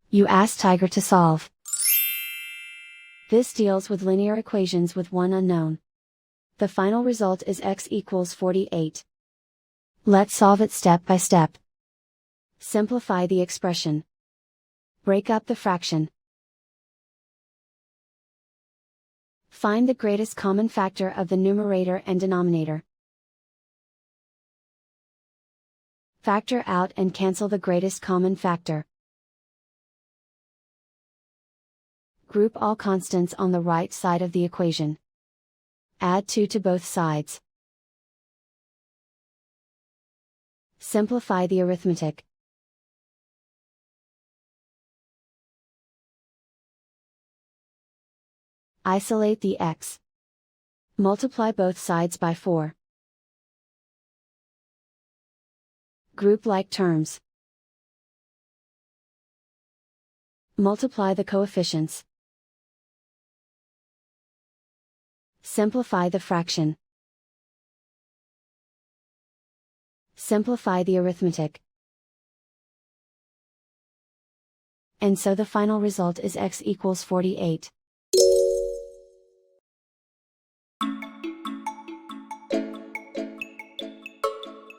You ask Tiger to solve. This deals with linear equations with one unknown. The final result is x equals 48. Let's solve it step by step. Simplify the expression. Break up the fraction. Find the greatest common factor of the numerator and denominator. Factor out and cancel the greatest common factor. Group all constants on the right side of the equation. Add 2 to both sides. Simplify the arithmetic. Isolate the x. Multiply both sides by 4. Group like terms. Multiply the coefficients. Simplify the fraction. Simplify the arithmetic. And so the final result is x equals 48.